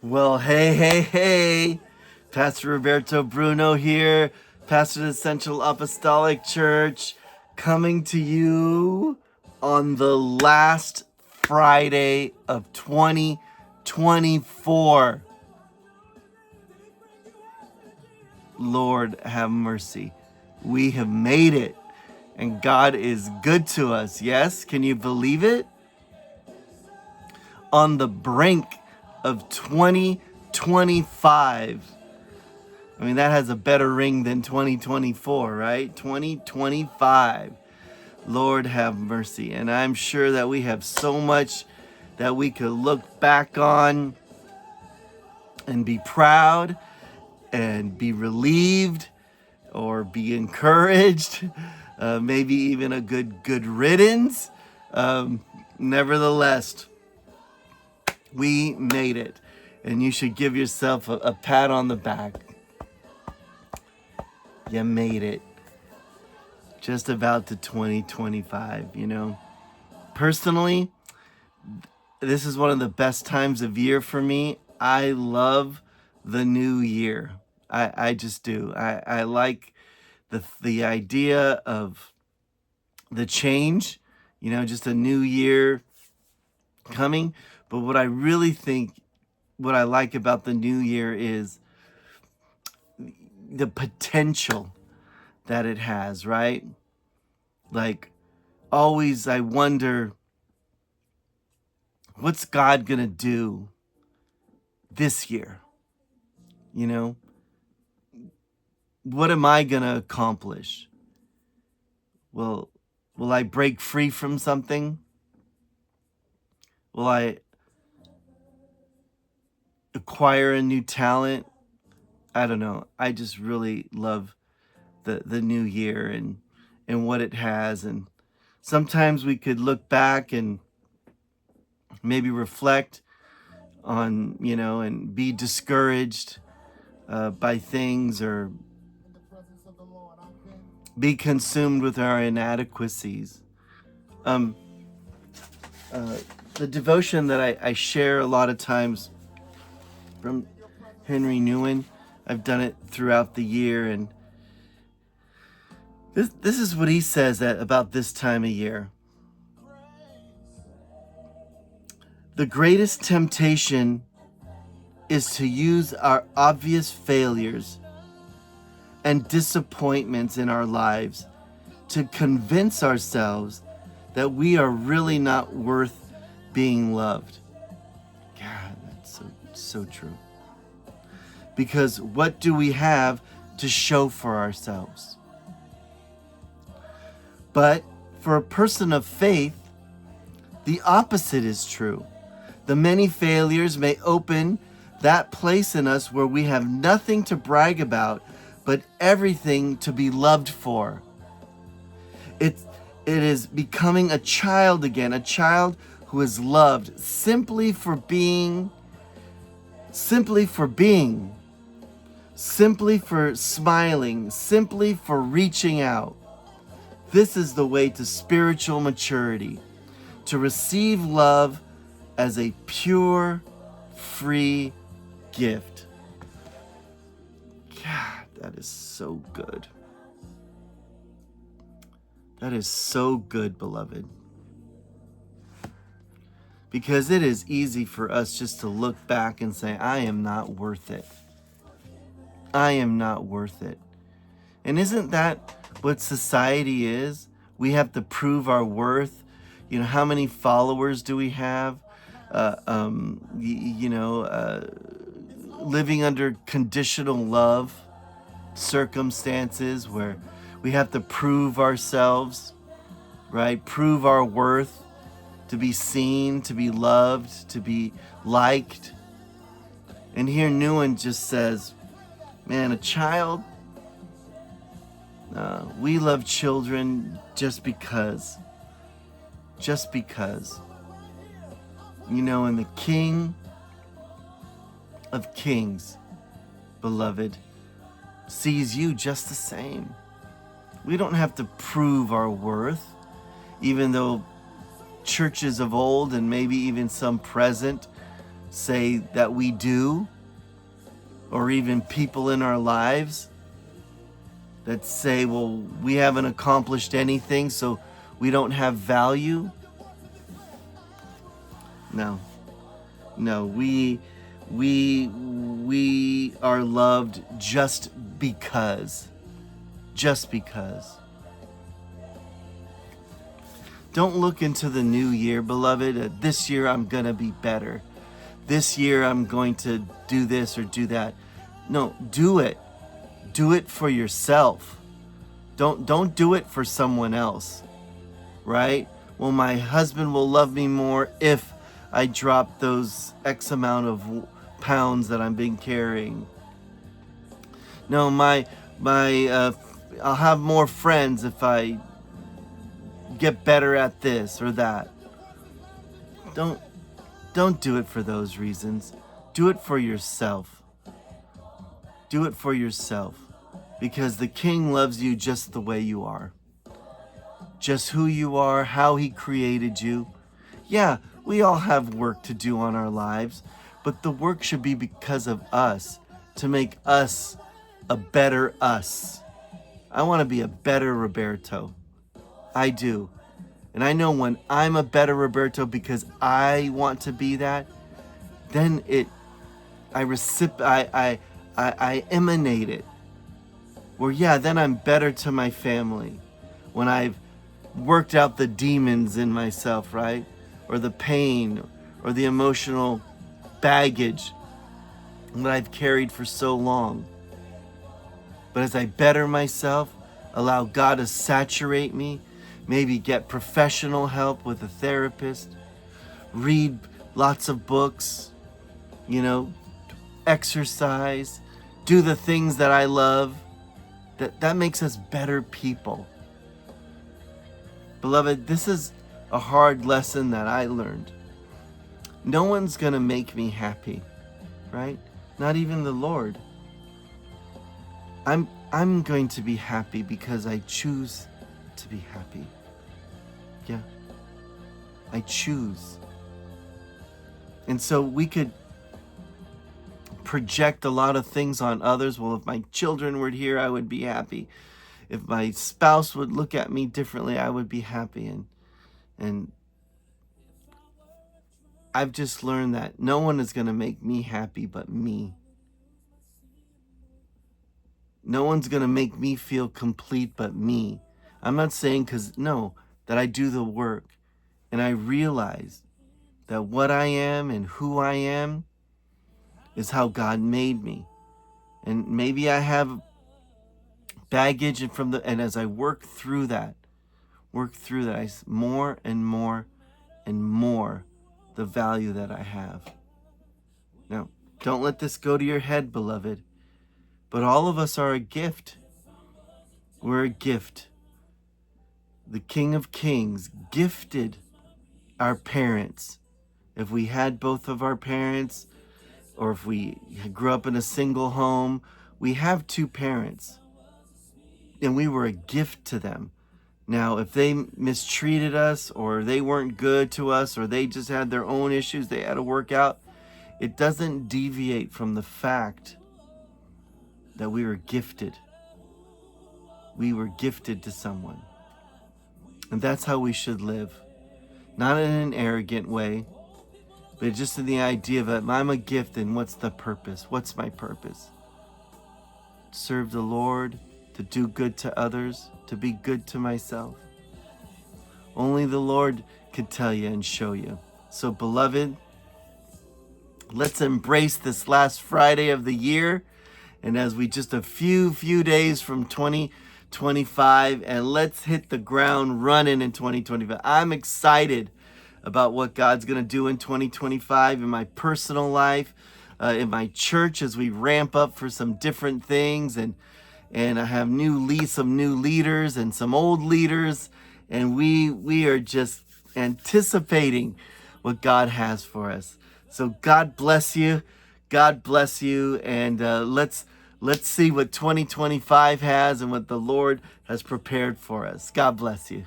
Well, hey. Pastor Roberto Bruno here, pastor of the Central Apostolic Church, coming to you on the last Friday of 2024. Lord, have mercy. We have made it, and God is good to us. Yes? Can you believe it? On the brink of 2025. I mean, that has a better ring than 2024, right? 2025. Lord have mercy. And I'm sure that we have so much that we could look back on and be proud and be relieved or be encouraged, maybe even a good riddance. Nevertheless, we made it, and you should give yourself a pat on the back. You made it. Just about to 2025, you know. Personally, this is one of the best times of year for me. I love the new year. I just do. I like the idea of the change, you know, just a new year coming. But what I really think, what I like about the new year is the potential that it has, right? Like, always I wonder, what's God gonna do this year? You know, what am I gonna accomplish? Will I break free from something? Will I acquire a new talent? I don't know. I just really love the new year and what it has. And sometimes we could look back and maybe reflect on, you know, and be discouraged by things, or be consumed with our inadequacies. The devotion that I share a lot of times from Henry Nouwen, I've done it throughout the year, and this is what he says about this time of year. The greatest temptation is to use our obvious failures and disappointments in our lives to convince ourselves that we are really not worth being loved. God, that's so true. Because what do we have to show for ourselves? But for a person of faith, the opposite is true. The many failures may open that place in us where we have nothing to brag about, but everything to be loved for. It is becoming a child again, a child who is loved simply for being, simply for smiling, simply for reaching out. This is the way to spiritual maturity, to receive love as a pure, free gift. God, that is so good. That is so good, beloved. Because it is easy for us just to look back and say, I am not worth it. I am not worth it. And isn't that what society is? We have to prove our worth. You know, how many followers do we have? Living under conditional love circumstances where we have to prove ourselves, right? Prove our worth, to be seen, to be loved, to be liked. And here Nouwen just says, man, a child, we love children just because. You know, and the King of Kings, beloved, sees you just the same. We don't have to prove our worth, even though churches of old and maybe even some present say that we do, or even people in our lives that say, well, we haven't accomplished anything, so we don't have value. No, we are loved just because. Just because. Don't look into the new year, beloved. This year I'm going to be better. This year I'm going to do this or do that. No, do it. Do it for yourself. Don't do it for someone else. Right? Well, my husband will love me more if I drop those X amount of pounds that I've been carrying. No, I'll have more friends if I get better at this or that. Don't do it for those reasons. Do it for yourself. Do it for yourself. Because the King loves you just the way you are. Just who you are, how he created you. Yeah, we all have work to do on our lives, but the work should be because of us, to make us a better us. I want to be a better Roberto. I do. And I know when I'm a better Roberto because I want to be that, then I emanate it. Where then I'm better to my family. When I've worked out the demons in myself, right? Or the pain or the emotional baggage that I've carried for so long. But as I better myself, allow God to saturate me, maybe get professional help with a therapist, read lots of books, exercise, do the things that I love, that makes us better people. Beloved, this is a hard lesson that I learned. No one's going to make me happy, right? Not even the Lord. I'm going to be happy because I choose to be happy. Yeah. I choose. And so we could project a lot of things on others. Well, if my children were here, I would be happy. If my spouse would look at me differently, I would be happy. And I've just learned that no one is going to make me happy but me. No one's going to make me feel complete but me. I'm not saying that I do the work and I realize that what I am and who I am is how God made me. And maybe I have baggage and as I work through that, I more and more and more the value that I have. Now, don't let this go to your head, beloved. But all of us are a gift. We're a gift. The King of Kings gifted our parents. If we had both of our parents, or if we grew up in a single home, we have two parents. And we were a gift to them. Now, if they mistreated us, or they weren't good to us, or they just had their own issues they had to work out, it doesn't deviate from the fact that we were gifted. We were gifted to someone. And that's how we should live. Not in an arrogant way, but just in the idea that I'm a gift, and what's the purpose? What's my purpose? Serve the Lord, to do good to others, to be good to myself. Only the Lord could tell you and show you. So, beloved, let's embrace this last Friday of the year. And as we just a few days from 2025, and let's hit the ground running in 2025. I'm excited about what God's going to do in 2025 in my personal life, in my church, as we ramp up for some different things. And I have some new leaders and some old leaders. And we are just anticipating what God has for us. So God bless you. God bless you. And let's see what 2025 has and what the Lord has prepared for us. God bless you.